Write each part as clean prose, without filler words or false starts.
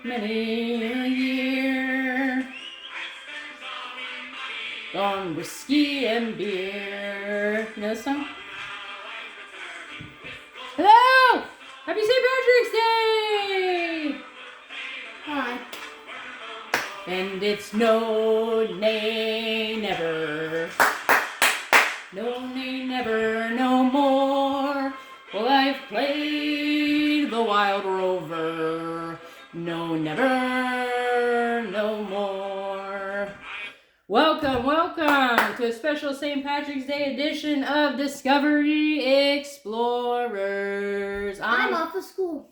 many a year. On whiskey and beer. You know the song? Hello! Happy St. Patrick's Day! Hi. And it's no, nay, never. No, nay, never, no more. Well, I've played the wild rover. No, never, no more. Welcome to a special St. Patrick's Day edition of Discovery Explorers. I'm off of school.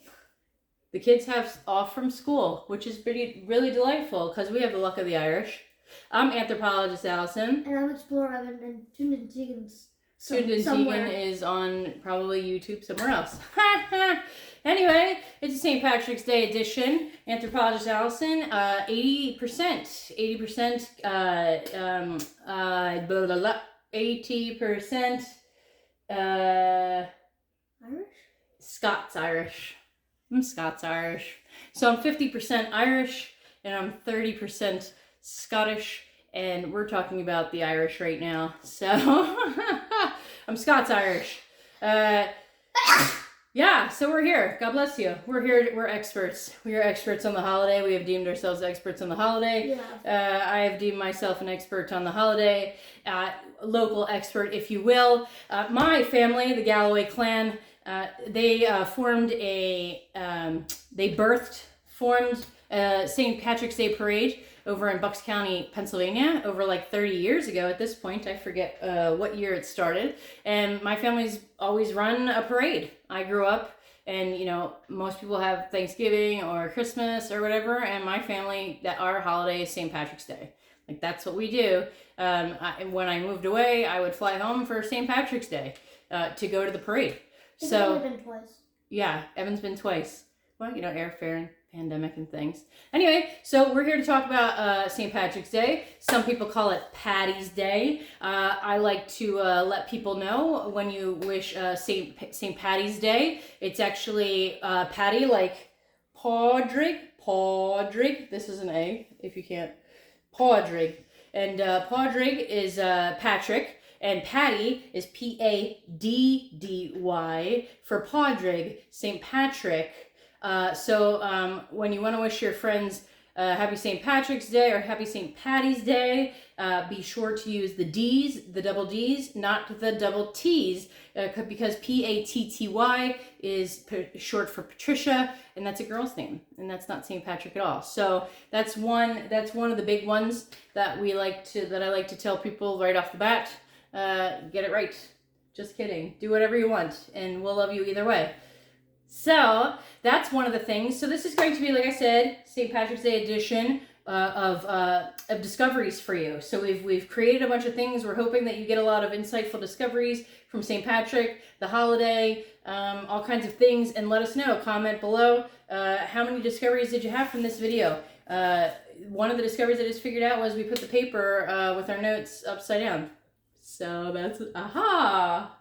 The kids have off from school, which is really delightful because we have the luck of the Irish. I'm Anthropologist Alison. And I'm Explorer Evan, and Tundin Tegan's Tegan is on probably YouTube somewhere else. Anyway, it's a St. Patrick's Day edition. Anthropologist Alison, 80%, 80% Irish? Scots-Irish. I'm Scots-Irish. So I'm 50% Irish and I'm 30% Scottish, and we're talking about the Irish right now. So I'm Scots-Irish. Yeah, so we're here. God bless you. We're here. We're experts. We are experts on the holiday. We have deemed ourselves experts on the holiday. Yeah. I have deemed myself an expert on the holiday. Local expert, if you will. My family, the Galloway clan, they formed a St. Patrick's Day parade over in Bucks County, Pennsylvania, over like 30 years ago at this point. I forget what year it started. And my family's always run a parade. I grew up, and you know, most people have Thanksgiving or Christmas or whatever, and my family, that our holiday is St. Patrick's Day. Like, that's what we do. When I moved away, I would fly home for St. Patrick's Day to go to the parade. I've So only been twice. yeah, Evan's been twice. Well, you know, airfare and pandemic and things. Anyway, so we're here to talk about St. Patrick's Day. Some people call it Paddy's Day. I like to let people know when you wish St. Paddy's Day, it's actually Paddy, like Padraig. This is an A, if you can't. Padraig. And Padraig is Patrick. And Paddy is Paddy for Padraig, St. Patrick. So when you want to wish your friends Happy St. Patrick's Day or Happy St. Paddy's Day, be sure to use the D's, the double D's, not the double T's, because Patty is short for Patricia, and that's a girl's name, and that's not St. Patrick at all. So that's one of the big ones that I like to tell people right off the bat. Get it right. Just kidding. Do whatever you want, and we'll love you either way. So that's one of the things. So this is going to be, like I said, St. Patrick's Day edition of discoveries for you. So we've created a bunch of things. We're hoping that you get a lot of insightful discoveries from St. Patrick, the holiday, all kinds of things, and let us know. Comment below. How many discoveries did you have from this video? One of the discoveries I just figured out was we put the paper with our notes upside down. So that's, aha!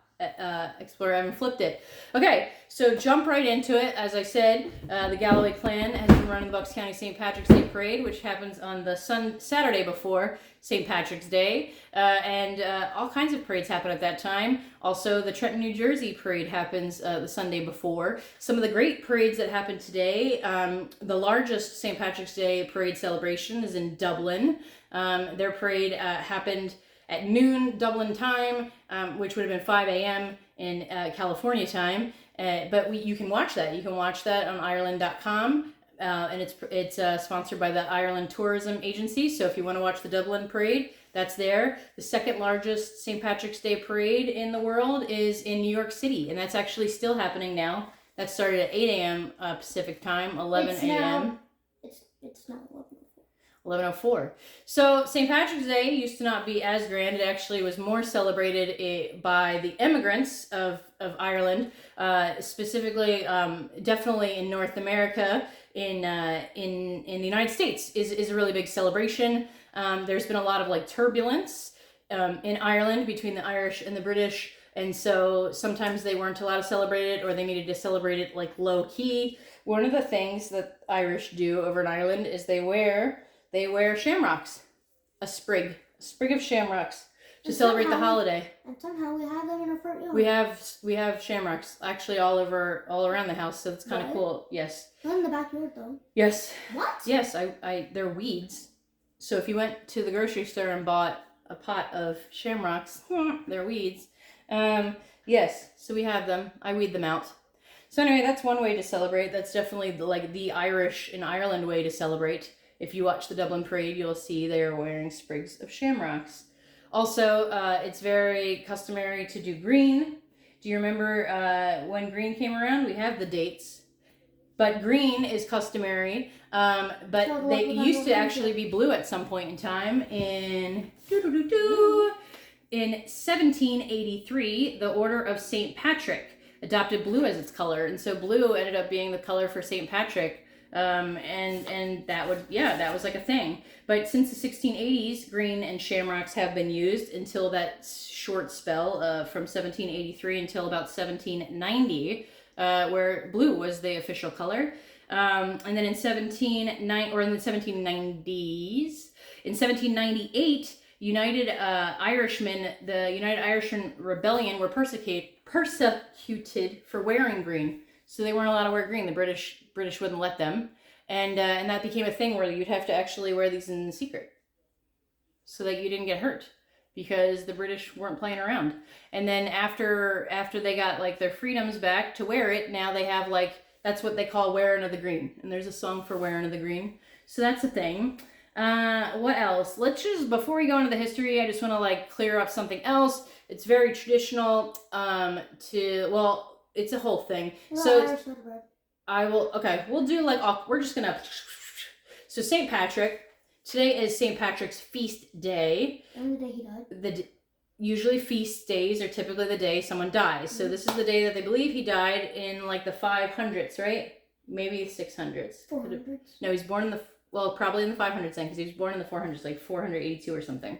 Explorer, I haven't flipped it. Okay, so jump right into it. As I said, the Galloway clan has been running the Bucks County St. Patrick's Day Parade, which happens on the Saturday before St. Patrick's Day, and all kinds of parades happen at that time. Also, the Trenton, New Jersey parade happens the Sunday before. Some of the great parades that happen today, the largest St. Patrick's Day parade celebration is in Dublin. Their parade happened at noon Dublin time, which would have been 5 a.m. in California time. But you can watch that. You can watch that on Ireland.com, and it's sponsored by the Ireland Tourism Agency. So if you want to watch the Dublin parade, that's there. The second largest St. Patrick's Day parade in the world is in New York City, and that's actually still happening now. That started at 8 a.m. Pacific time, 11 a.m. It's not 11. 1104. So St. Patrick's Day used to not be as grand. It actually was more celebrated by the immigrants of Ireland, specifically, definitely in North America, in the United States is a really big celebration. There's been a lot of like turbulence in Ireland between the Irish and the British And so sometimes they weren't allowed to celebrate it, or they needed to celebrate it like low key. One of the things that Irish do over in Ireland is they wear shamrocks, a sprig of shamrocks to celebrate the holiday. And somehow we have them in our front yard. We have shamrocks actually all around the house, so it's kind of cool. Yes. Not in the backyard though. Yes. What? Yes, they're weeds. So if you went to the grocery store and bought a pot of shamrocks, they're weeds. Yes, so we have them. I weed them out. So anyway, that's one way to celebrate. That's definitely the Irish in Ireland way to celebrate. If you watch the Dublin Parade, you'll see they are wearing sprigs of shamrocks. Also, it's very customary to do green. Do you remember when green came around? We have the dates. But green is customary. But they used to actually be blue at some point in time. In 1783, the Order of St. Patrick adopted blue as its color. And so blue ended up being the color for St. Patrick. And that was like a thing. But since the 1680s, green and shamrocks have been used until that short spell from 1783 until about 1790, where blue was the official color. And then in the 1790s, in 1798, United Irishmen, the United Irishman Rebellion, were persecuted for wearing green. So they weren't allowed to wear green. The British wouldn't let them, and that became a thing where you'd have to actually wear these in secret, so that you didn't get hurt, because the British weren't playing around. And then after they got like their freedoms back to wear it, now they have that's what they call wearing of the green, and there's a song for wearing of the green. So that's a thing. What else? Let's just, before we go into the history, I just want to clear up something else. It's very traditional. It's a whole thing. We'll do we're just gonna. So St. Patrick, today is St. Patrick's feast day. And the day he died. Usually feast days are typically the day someone dies. So this is the day that they believe he died in the 500s, right? Maybe 600s. 400s. No, he's born in probably in the 500s then, because he was born in the 400s, 482 or something.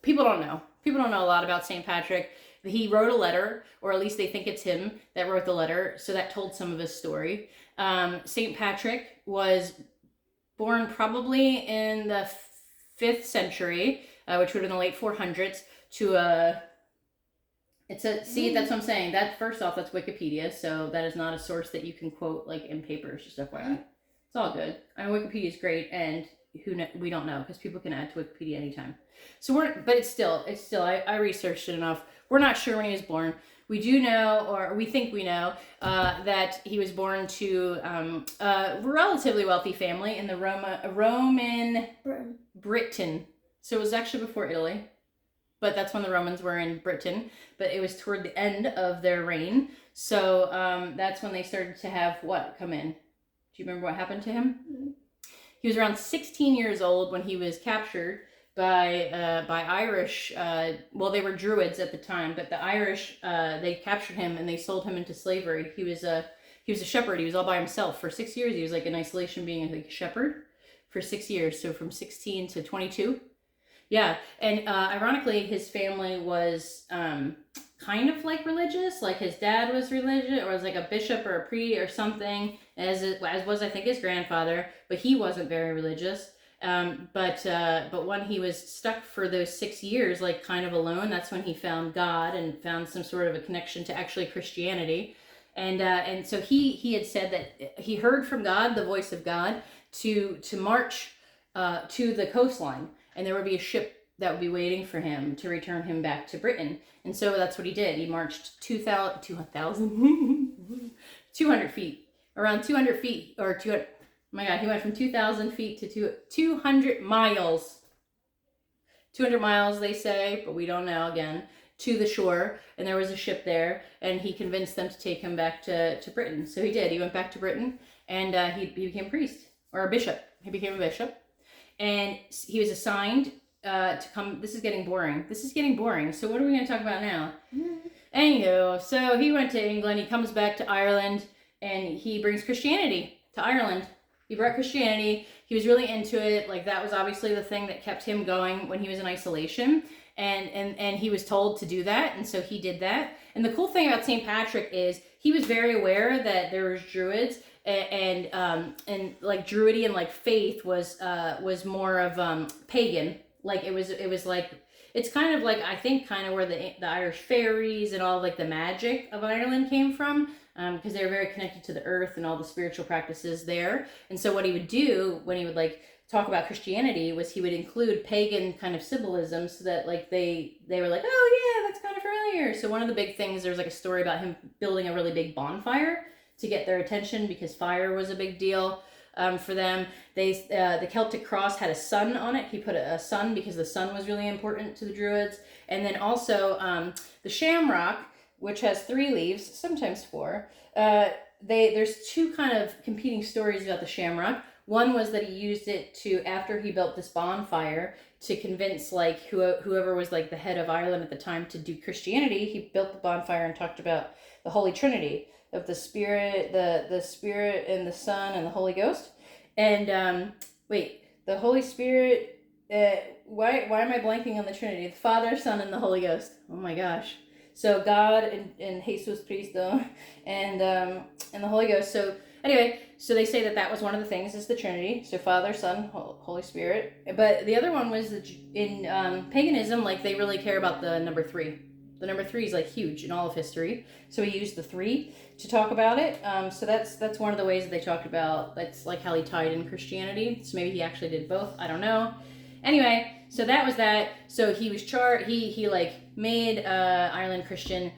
People don't know. People don't know a lot about St. Patrick. He wrote a letter, or at least they think it's him that wrote the letter, so that told some of his story. St. Patrick was born probably in the 5th century, which would have been the late 400s, that's what I'm saying. That, first off, that's Wikipedia, so that is not a source that you can quote in papers, just FYI. It's all good. Wikipedia is great, and we don't know, because people can add to Wikipedia anytime. But it's still, I researched it enough. We're not sure when he was born. We do know, or we think we know, that he was born to a relatively wealthy family in the Roman Britain. So it was actually before Italy, but that's when the Romans were in Britain. But it was toward the end of their reign. So that's when they started to have come in? Do you remember what happened to him? Mm-hmm. He was around 16 years old when he was captured by Irish. They were Druids at the time, but the Irish, they captured him and they sold him into slavery. He was a shepherd. He was all by himself for 6 years. He was in isolation, being a shepherd for 6 years. So from 16 to 22. Yeah, and ironically, his family was kind of religious. His dad was religious, or was a bishop or a priest or something, as was, I think, his grandfather. But he wasn't very religious. But when he was stuck for those 6 years, kind of alone, that's when he found God and found some sort of a connection to actually Christianity. And so he had said that he heard from God, the voice of God, to march to the coastline, and there would be a ship that would be waiting for him to return him back to Britain. And so that's what he did. He marched 200 feet, around 200 feet, or 200. Oh my God, he went from 2,000 feet to 200 miles. 200 miles, they say, but we don't know, again, to the shore. And there was a ship there, and he convinced them to take him back to Britain. So he did. He went back to Britain, and he became a priest, or a bishop. He became a bishop. And he was assigned to come. This is getting boring. So what are we going to talk about now? Anywho, so he went to England. He comes back to Ireland, and he brings Christianity to Ireland. He brought Christianity. He was really into it. That was obviously the thing that kept him going when he was in isolation. and he was told to do that, and so he did that. And the cool thing about St. Patrick is he was very aware that there was Druids, and like Druidian like faith was more of pagan. Like it was like, it's kind of like, I think, kind of where the Irish fairies and all like the magic of Ireland came from, because they were very connected to the earth and all the spiritual practices there. And so what he would do when he would like talk about Christianity was he would include pagan kind of symbolism, so that like they were like, oh yeah, that's kind of familiar. So one of the big things, there's like a story about him building a really big bonfire to get their attention, because fire was a big deal for them. The Celtic cross had a sun on it. He put a sun because the sun was really important to the Druids. And then also the shamrock, which has 3 leaves, sometimes 4. There's 2 kind of competing stories about the shamrock. One was that he used it to, after he built this bonfire, to convince like whoever was like the head of Ireland at the time to do Christianity. He built the bonfire and talked about the Holy Trinity of the Spirit, the Spirit and the Son and the Holy Ghost. And the Holy Spirit. Why am I blanking on the Trinity? The Father, Son, and the Holy Ghost. Oh my gosh. So God and Jesus Cristo and the Holy Ghost. So anyway, so they say that was one of the things, is the Trinity. So Father, Son, Holy Spirit. But the other one was in paganism, like they really care about the number 3. The number 3 is like huge in all of history. So he used the 3 to talk about it. So that's one of the ways that they talked about. That's like how he tied in Christianity. So maybe he actually did both. I don't know. Anyway, so that was that. So he was he like made Ireland Christian.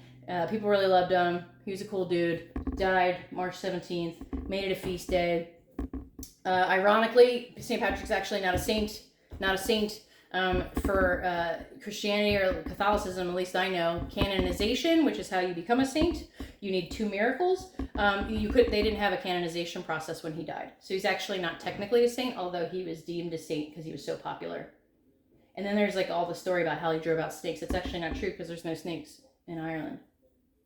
People really loved him. He was a cool dude. Died March 17th. Made it a feast day. Ironically, St. Patrick's actually not a saint. For Christianity or Catholicism, at least I know. Canonization, which is how you become a saint, you need 2 miracles. They didn't have a canonization process when he died, so he's actually not technically a saint, although he was deemed a saint because he was so popular. And then there's like all the story about how he drove out snakes. It's actually not true, because there's no snakes in Ireland,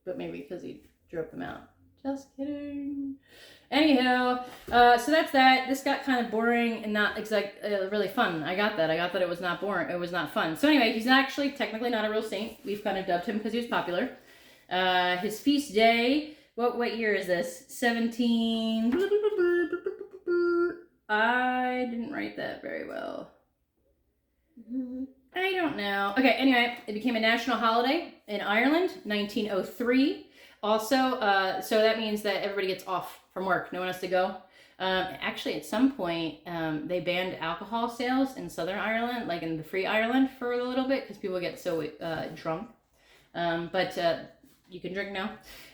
but maybe because he drove them out. Just kidding. Anyhow, so that's that. This got kind of boring and not really fun. I got that it was not boring. It was not fun. So anyway, he's actually technically not a real saint. We've kind of dubbed him because he was popular. His feast day. What year is this? 17. I didn't write that very well. I don't know. Okay. Anyway, it became a national holiday in Ireland, 1903. Also, so that means that everybody gets off from work. No one has to go. Actually, at some point, they banned alcohol sales in Southern Ireland, like in the Free Ireland, for a little bit, because people get so drunk. But you can drink now.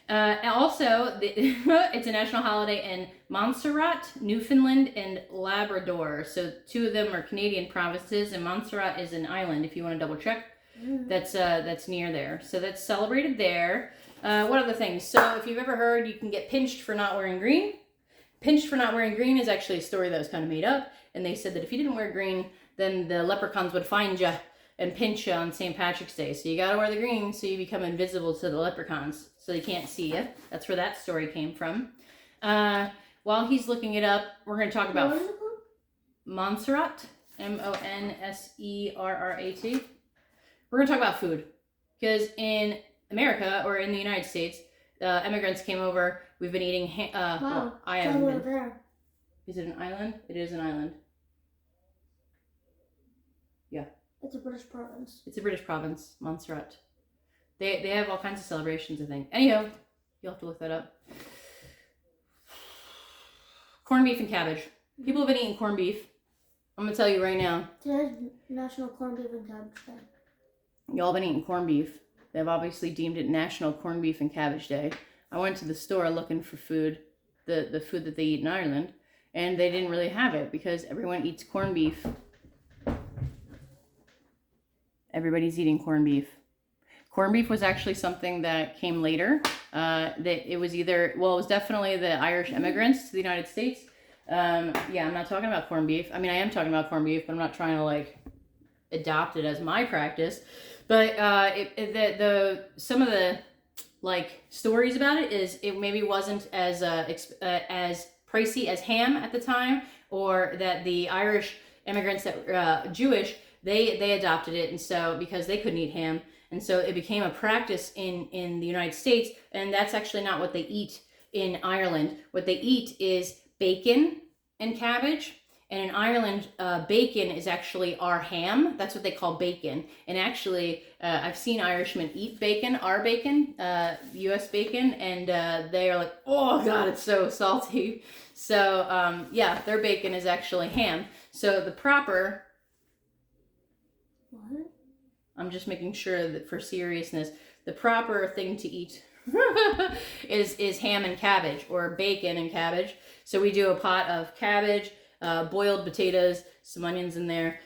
And also, it's a national holiday in Montserrat, Newfoundland, and Labrador. So 2 of them are Canadian provinces, and Montserrat is an island, if you want to double check. That's near there. So that's celebrated there. What other things? So if you've ever heard you can get pinched for not wearing green. Pinched for not wearing green is actually a story that was kind of made up. And they said that if you didn't wear green, then the leprechauns would find you and pinch you on St. Patrick's Day. So you got to wear the green so you become invisible to the leprechauns, so they can't see you. That's where that story came from. While he's looking it up, we're going to talk about Montserrat, Monserrat. We're going to talk about food, because in America, or in the United States, immigrants came over. We've been eating I haven't been. There. Is it an island? It is an island. Yeah. It's a British province. It's a British province, Montserrat. They have all kinds of celebrations, I think. Anyhow, you'll have to look that up. Corned beef and cabbage. People have been eating corned beef. I'm going to tell you right now. Today's National Corned Beef and Cabbage Day. Y'all been eating corned beef. They've obviously deemed it National Corned Beef and Cabbage Day. I went to the store looking for food, the food that they eat in Ireland, and they didn't really have it because everyone eats corned beef. Everybody's eating corned beef. Corned beef was actually something that came later. It was definitely the Irish immigrants to the United States. I'm not talking about corned beef. I mean, I am talking about corned beef, but I'm not trying to adopt it as my practice. But some of the stories about it is it maybe wasn't as pricey as ham at the time, or that the Irish immigrants that were Jewish they adopted it, and so because they couldn't eat ham, and so it became a practice in the United States, and that's actually not what they eat in Ireland. What they eat is bacon and cabbage. And in Ireland, bacon is actually our ham. That's what they call bacon. And actually, I've seen Irishmen eat bacon, our bacon, U.S. bacon, and they are like, oh God, it's so salty. So yeah, their bacon is actually ham. So the proper, What? I'm just making sure that for seriousness, the proper thing to eat is ham and cabbage, or bacon and cabbage. So we do a pot of cabbage, boiled potatoes, some onions in there,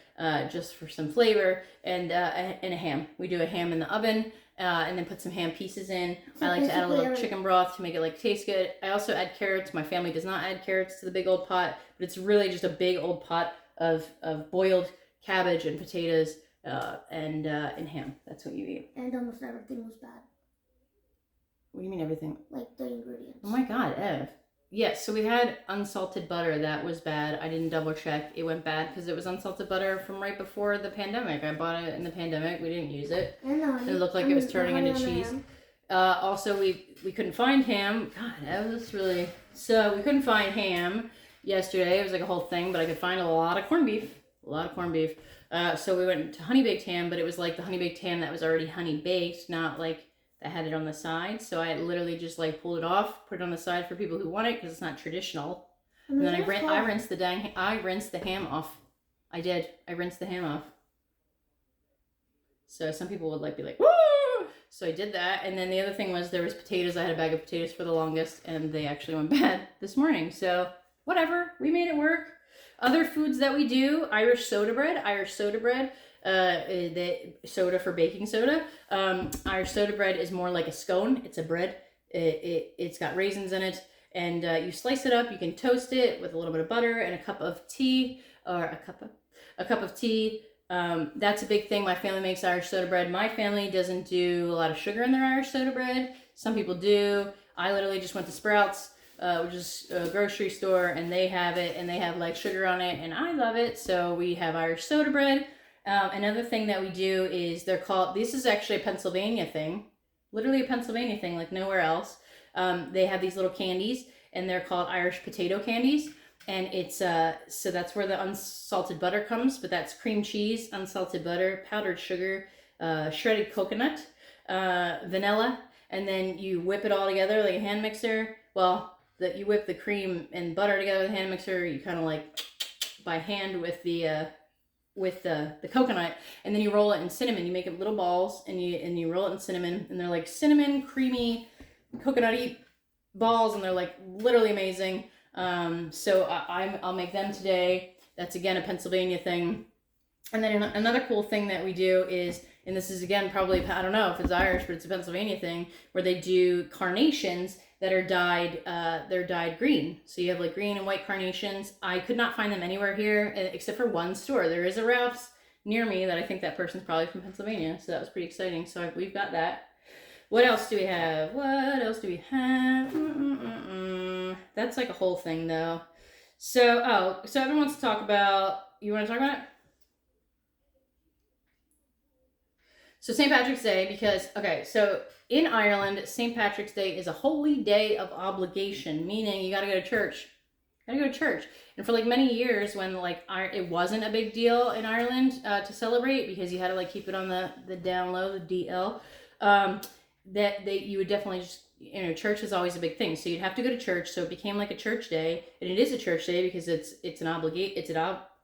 just for some flavor, and a ham. We do a ham in the oven, and then put some ham pieces in. So I like to add a little basically chicken broth to make it like taste good. I also add carrots. My family does not add carrots to the big old pot, but it's really just a big old pot of boiled cabbage and potatoes, and ham. That's what you eat. And almost everything was bad. What do you mean everything? Like the ingredients. Oh my God, Ev. Yes, so we had unsalted butter. That was bad. I didn't double check. It went bad because it was unsalted butter from right before the pandemic. I bought it in the pandemic. We didn't use it. It looked like it was turning into cheese. Also, we couldn't find ham. God, that was really... So we couldn't find ham yesterday. It was like a whole thing, but I could find a lot of corned beef. A lot of corned beef. So we went to honey baked ham, but it was like the honey baked ham that was already honey baked, not like... I had it on the side, so I literally just like pulled it off, put it on the side for people who want it because it's not traditional. And then I rinsed the ham off. I did. I rinsed the ham off. So some people would like be like, woo! So I did that, and then the other thing was there was potatoes. I had a bag of potatoes for the longest, and they actually went bad this morning. So whatever, we made it work. Other foods that we do: Irish soda bread. The soda for baking soda. Irish soda bread is more like a scone. It's a bread. It's got raisins in it, and you slice it up. You can toast it with a little bit of butter and a cup of tea, or a cup of tea. That's a big thing. My family makes Irish soda bread. My family doesn't do a lot of sugar in their Irish soda bread. Some people do. I literally just went to Sprouts, which is a grocery store, and they have it, and they have like sugar on it, and I love it. So we have Irish soda bread. Another thing that we do is this is actually a Pennsylvania thing, literally a Pennsylvania thing, like nowhere else. They have these little candies, and they're called Irish potato candies. And it's, so that's where the unsalted butter comes, but that's cream cheese, unsalted butter, powdered sugar, shredded coconut, vanilla, and then you whip it all together like a hand mixer. Well, you whip the cream and butter together with a hand mixer. You kind of like by hand with the coconut, and then you roll it in cinnamon. You make it little balls, and you roll it in cinnamon, and they're like cinnamon creamy coconutty balls, and they're like literally amazing. So I'll make them today. That's again a Pennsylvania thing. And then another cool thing that we do is, and this is again probably, I don't know if it's Irish, but it's a Pennsylvania thing, where they do carnations that are dyed, they're dyed green. So you have like green and white carnations. I could not find them anywhere here except for one store. There is a Ralph's near me that I think that person's probably from Pennsylvania. So that was pretty exciting. So we've got that. What else do we have? That's like a whole thing though. So everyone wants to talk about, you want to talk about it? So St. Patrick's Day, because, okay, so in Ireland, St. Patrick's Day is a holy day of obligation, meaning you gotta go to church. And for like many years when like it wasn't a big deal in Ireland to celebrate, because you had to like keep it on the down low, the DL, you would definitely just, church is always a big thing. So you'd have to go to church. So it became like a church day, and it is a church day because it's an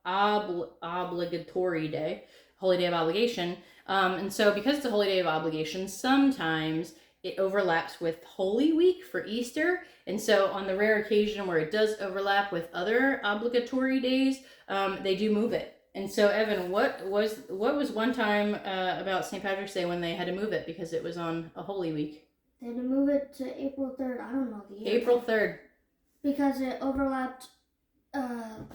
obligatory day, holy day of obligation. And so because it's a holy day of obligation, sometimes it overlaps with Holy Week for Easter. And so on the rare occasion where it does overlap with other obligatory days, they do move it. And so Evan, what was one time about St. Patrick's Day when they had to move it because it was on a Holy Week? They had to move it to April 3rd. I don't know the year. April 3rd. Because it overlapped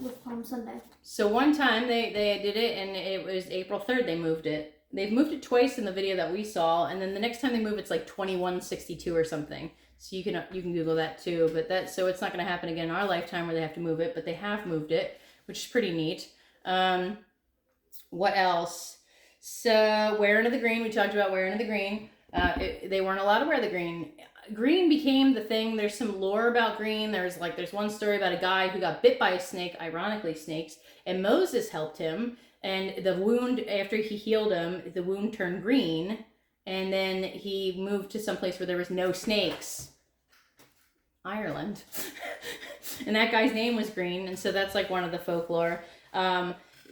with Palm Sunday. So one time they did it, and it was April 3rd they moved it. They've moved it twice in the video that we saw, and then the next time they move it's like 2162 or something. So you can Google that too. But so it's not going to happen again in our lifetime where they have to move it, but they have moved it, which is pretty neat. What else? So wearing of the green. We talked about wearing of the green. They weren't allowed to wear the green. Green became the thing. There's some lore about green. There's one story about a guy who got bit by a snake, ironically snakes, and Moses helped him. And the wound, after he healed him, the wound turned green, and then he moved to some place where there was no snakes. Ireland. And that guy's name was Green, and so that's like one of the folklore.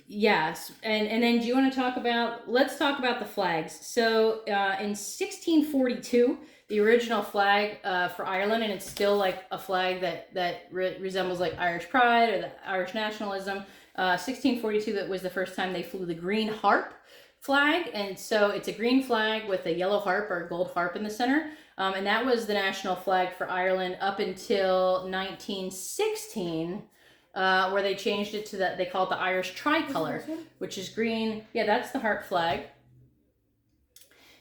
Yes, and then do you want to talk about, let's talk about the flags. So in 1642, the original flag for Ireland, and it's still like a flag that resembles like Irish pride or the Irish nationalism. 1642, that was the first time they flew the green harp flag, and so it's a green flag with a yellow harp or a gold harp in the center. And that was the national flag for Ireland up until 1916, where they changed it to they call it the Irish tricolor, which is green. Yeah, that's the harp flag.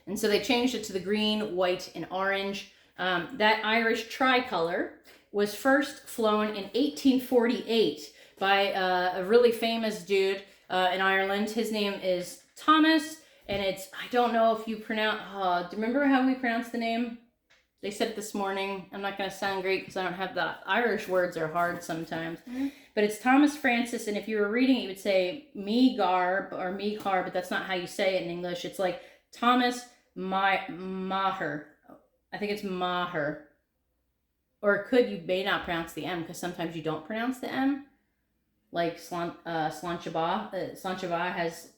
And so they changed it to the green, white, and orange. That Irish tricolor was first flown in 1848 by a really famous dude in Ireland. His name is Thomas, and it's, I don't know if you pronounce, do you remember how we pronounce the name? They said it this morning. I'm not going to sound great because I don't have the Irish words are hard sometimes. Mm-hmm. But it's Thomas Francis, and if you were reading it, you would say Megar or Megar, but that's not how you say it in English. It's like Thomas Maher. I think it's Maher. Or you may not pronounce the M because sometimes you don't pronounce the M. Like Slanchaba. Slanchaba has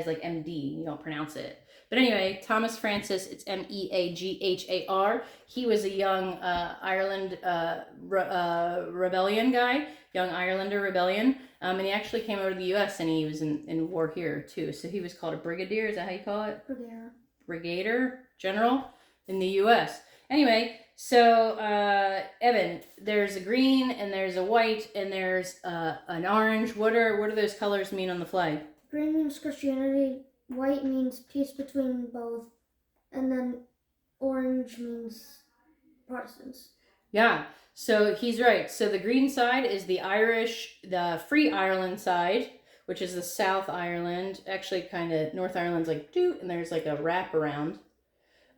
like MD. You don't pronounce it. But anyway, Thomas Francis, it's Meaghar. He was a young Ireland rebellion guy, young Irelander rebellion. And he actually came over to the U.S. and he was in war here too. So he was called a brigadier. Is that how you call it? Brigadier general in the U.S. Anyway, so Evan, there's a green and there's a white and there's an orange. What do those colors mean on the flag? Green means Christianity. White means peace between both, and then orange means Protestants. Yeah, so he's right. So the green side is the Free Ireland side, which is the South Ireland. Actually, kind of North Ireland's like doot, and there's like a wrap around.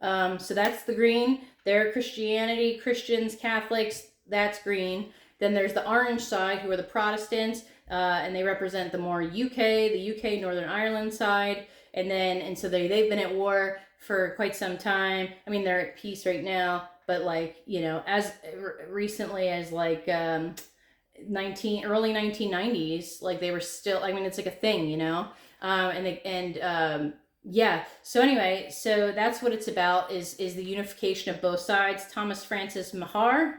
So that's the green. They're Christianity, Christians, Catholics. That's green. Then there's the orange side, who are the Protestants, and they represent the more the UK Northern Ireland side. And so they've been at war for quite some time. I mean, they're at peace right now, but like, you know, as recently as like early 1990s, like they were still, I mean, it's like a thing, you know. Yeah. So anyway, so that's what it's about is the unification of both sides. Thomas Francis Meagher,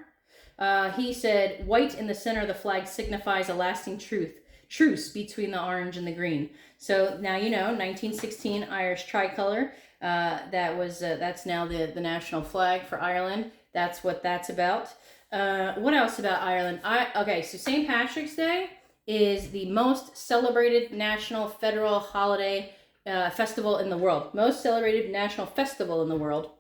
he said, white in the center of the flag signifies a lasting truce between the orange and the green. So now you know, 1916 Irish tricolor. That's now the national flag for Ireland. That's what that's about. What else about Ireland? So St. Patrick's Day is the most celebrated national federal holiday festival in the world. Most celebrated national festival in the world.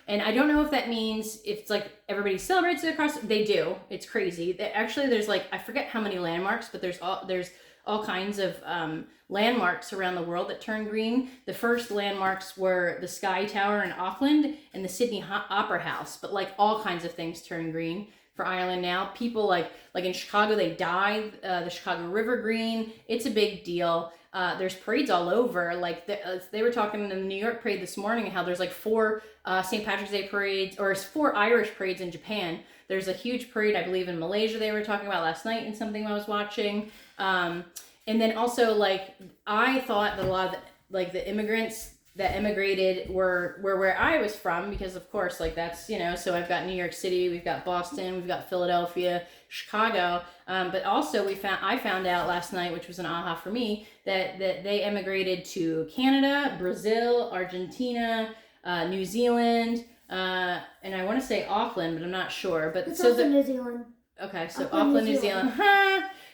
And I don't know if that means if it's like everybody celebrates it across. They do. It's crazy. Actually, there's like, I forget how many landmarks, but there's all kinds of landmarks around the world that turn green. The first landmarks were the Sky Tower in Auckland and the Sydney Opera House, but like all kinds of things turn green for Ireland now. People like in Chicago, they dye the Chicago River green. It's a big deal. There's parades all over. Like they were talking in the New York parade this morning how there's like 4 St. Patrick's Day parades, or 4 Irish parades in Japan. There's a huge parade, I believe, in Malaysia they were talking about last night in something I was watching. And then also, like, I thought that a lot of the immigrants that immigrated were where I was from, because of course, like, that's, you know, so I've got New York City, we've got Boston, we've got Philadelphia, Chicago, but also I found out last night, which was an aha for me, that they immigrated to Canada, Brazil, Argentina, New Zealand, and I want to say Auckland, but I'm not sure. But it's also New Zealand. Okay, so Auckland, New Zealand.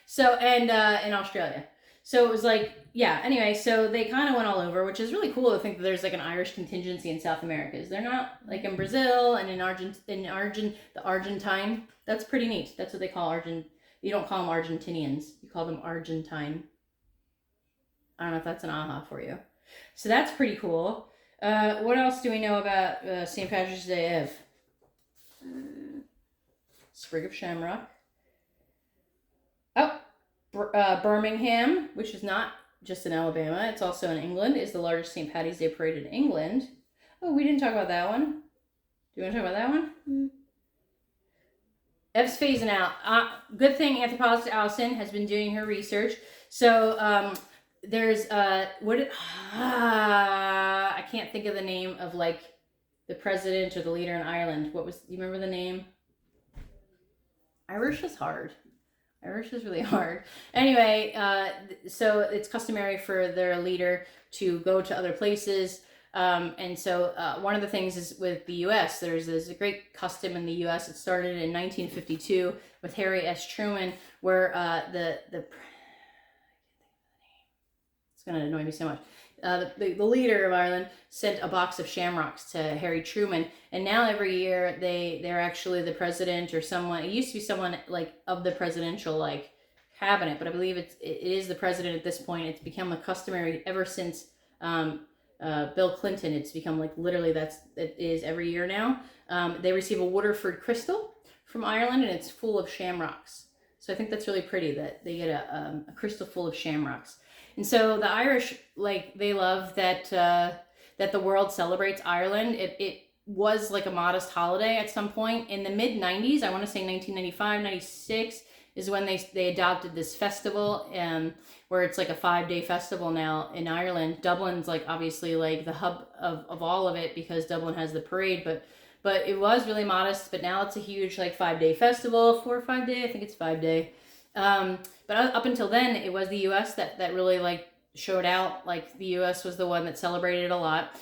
So and in Australia. So it was like, yeah, anyway, so they kind of went all over, which is really cool to think that there's like an Irish contingency in South America. They're not like in Brazil and the Argentine. That's pretty neat. That's what they call You don't call them Argentinians. You call them Argentine. I don't know if that's an aha for you. So that's pretty cool. What else do we know about St. Patrick's Day, Ev? Sprig of shamrock. Oh, Birmingham, which is not just in Alabama, it's also in England, is the largest St. Patty's Day parade in England. Oh, we didn't talk about that one. Do you want to talk about that one? Mm. Ev's phasing out. Good thing Anthropologist Alison has been doing her research. So there's I can't think of the name of like the president or the leader in Ireland. Do you remember the name? Irish is hard. Irish is really hard. Anyway, so it's customary for their leader to go to other places. And so one of the things is with the U.S., there's a great custom in the U.S. It started in 1952 with Harry S. Truman, where it's going to annoy me so much. The leader of Ireland sent a box of shamrocks to Harry Truman, and now every year they're actually the president or someone. It used to be someone like of the presidential like cabinet, but I believe it is the president at this point. It's become a customary ever since Bill Clinton. It's become like literally it is every year now. They receive a Waterford crystal from Ireland, and it's full of shamrocks. So I think that's really pretty that they get a crystal full of shamrocks. And so the Irish, like, they love that that the world celebrates Ireland. It was like a modest holiday at some point in the mid 90s. I want to say 1995, 96 is when they adopted this festival, where it's like a 5-day festival now in Ireland. Dublin's like obviously like the hub of all of it because Dublin has the parade, but it was really modest. But now it's a huge like 5-day festival, 4 or 5 day. I think it's 5-day. But up until then, it was the U.S. that really like showed out. Like the U.S. was the one that celebrated it a lot.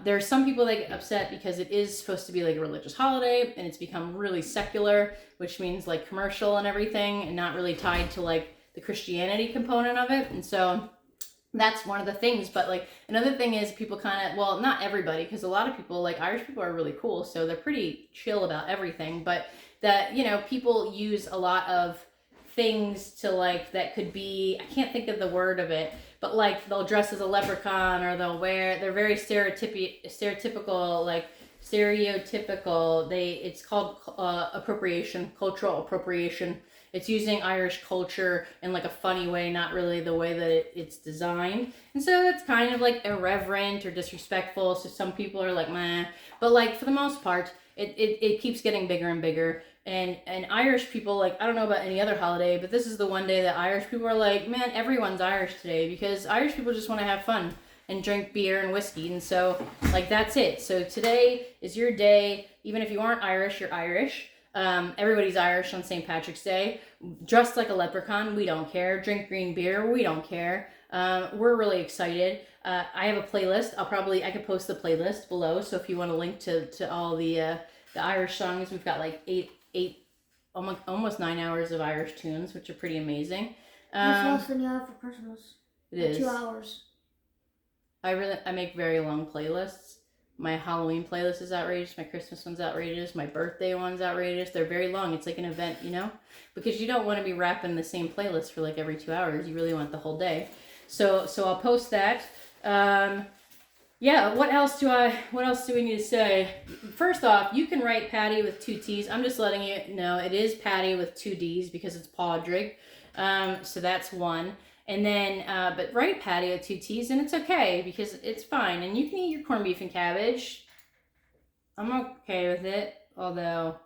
There's some people that get upset because it is supposed to be like a religious holiday and it's become really secular, which means like commercial and everything and not really tied to like the Christianity component of it. And so that's one of the things. But like another thing is people kind of, well, not everybody, because a lot of people, like Irish people are really cool. So they're pretty chill about everything. But that, you know, people use a lot of things to like that could be, I can't think of the word of it, but like they'll dress as a leprechaun or they're very stereotypical, like stereotypical. It's called appropriation, cultural appropriation. It's using Irish culture in like a funny way, not really the way that it's designed. And so it's kind of like irreverent or disrespectful. So some people are like, meh. But like for the most part, it keeps getting bigger and bigger. And Irish people, like, I don't know about any other holiday, but this is the one day that Irish people are like, man, everyone's Irish today, because Irish people just want to have fun and drink beer and whiskey. And so, like, that's it. So today is your day. Even if you aren't Irish, you're Irish. Everybody's Irish on St. Patrick's Day. Dressed like a leprechaun, we don't care. Drink green beer, we don't care. We're really excited. I have a playlist. I could post the playlist below. So if you want to link to all the Irish songs, we've got like eight, almost 9 hours of Irish tunes, which are pretty amazing. That's less than you have for Christmas. It is 2 hours. I make very long playlists. My Halloween playlist is outrageous. My Christmas one's outrageous. My birthday one's outrageous. They're very long. It's like an event, you know, because you don't want to be wrapping the same playlist for like every 2 hours. You really want the whole day. So I'll post that. Yeah, what else do we need to say? First off, you can write Paddy with 2 T's. I'm just letting you know it is Paddy with 2 D's because it's Padraig. So that's one. And then, but write Paddy with 2 T's and it's okay because it's fine. And you can eat your corned beef and cabbage. I'm okay with it, although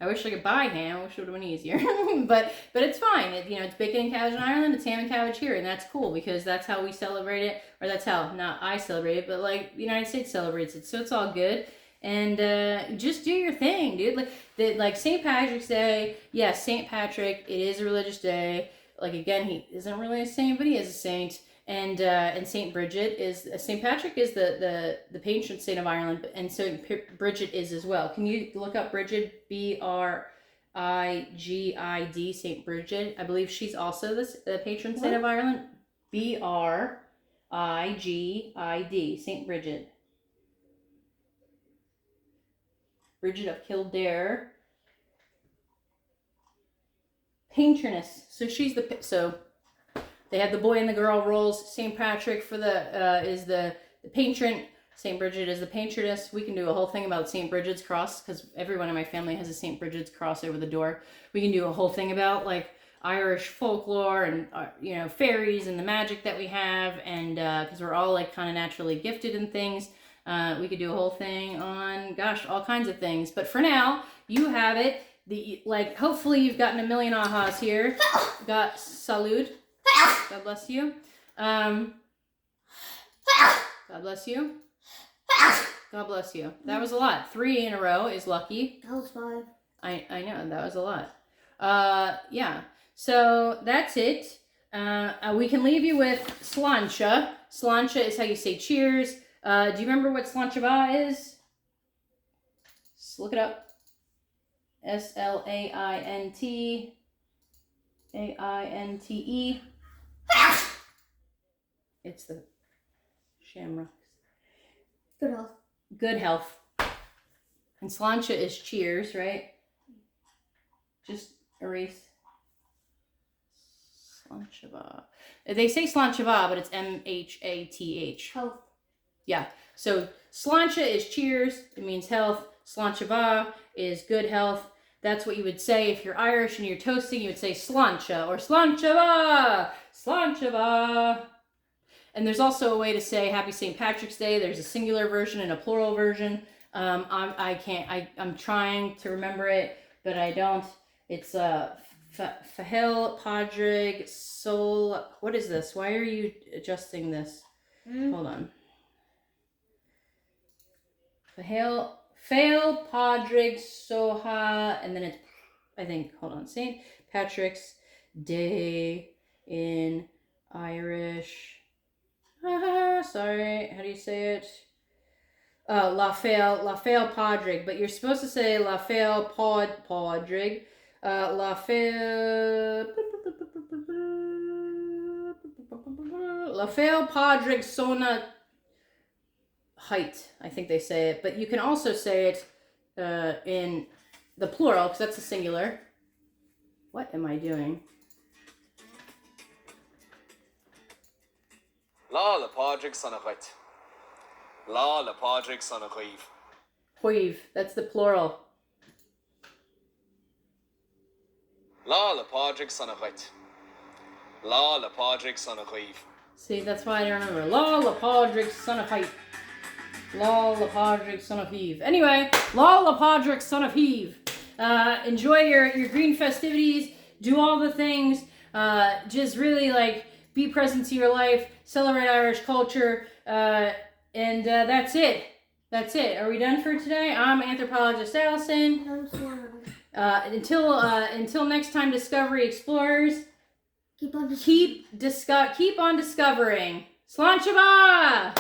I wish I could buy ham. I wish it would have been easier. but it's fine. It's bacon and cabbage in Ireland. It's ham and cabbage here. And that's cool because that's how we celebrate it. Or that's how, not I celebrate it, but like the United States celebrates it. So it's all good. And just do your thing, dude. Like St. Patrick's Day. Yes, St. Patrick. It is a religious day. Like, again, he isn't really a saint, but he is a saint. And Saint Bridget is Saint Patrick is the patron saint of Ireland, and so Bridget is as well. Can you look up Bridget? Brigid, Saint Bridget. I believe she's also the patron saint of Ireland. Brigid, Saint Bridget. Bridget of Kildare. Patroness. So she's They have the boy and the girl roles. St. Patrick for is the patron. St. Bridget is the patroness. We can do a whole thing about St. Bridget's cross because everyone in my family has a St. Bridget's cross over the door. We can do a whole thing about like Irish folklore and you know, fairies and the magic that we have, and because we're all like kind of naturally gifted in things. We could do a whole thing on, gosh, all kinds of things. But for now, you have it. Like, hopefully you've gotten a million ahas here. Got salud. God bless you. God bless you. God bless you. That was a lot. 3 in a row is lucky. That was 5. I know, that was a lot. Yeah. So that's it. We can leave you with sláinte. Sláinte is how you say cheers. Do you remember what sláinte is? Just look it up. SLAINTAINTE. It's the shamrocks. Good health. Good health. And sláinte is cheers, right? Just erase. Sláinte. They say sláinte, but it's MHATH. Health. Yeah. So sláinte is cheers. It means health. Sláinte is good health. That's what you would say if you're Irish and you're toasting. You would say sláinte or sláinte. Sláinte. And there's also a way to say Happy St. Patrick's Day. There's a singular version and a plural version. I'm trying to remember it, but I don't. It's Fahil Padrig Sol. What is this? Why are you adjusting this? Hold on. Fahil Padrig Soha, and then it's, I think, hold on, St. Patrick's Day in Irish. Sorry, how do you say it? Lafail Padrig, but you're supposed to say Lafail Padrig. Lafail Padrig Sona height, I think they say it, but you can also say it in the plural because that's a singular. What am I doing? La le Padrig son of it. La le Padrig son of Eve. Huiv, that's the plural. La le Padrig son of it. La le Padrig son of Eve. See, that's why I don't remember. La le Padrig son of height. La le Padrig son of Eve. Anyway, La le Padrig son of Eve. Enjoy your green festivities. Do all the things. Just really like be present to your life. Celebrate Irish culture. And that's it. That's it. Are we done for today? I'm Anthropologist Alison. Until next time, Discovery Explorers. Keep on Keep on discovering. Sláinte. Bye.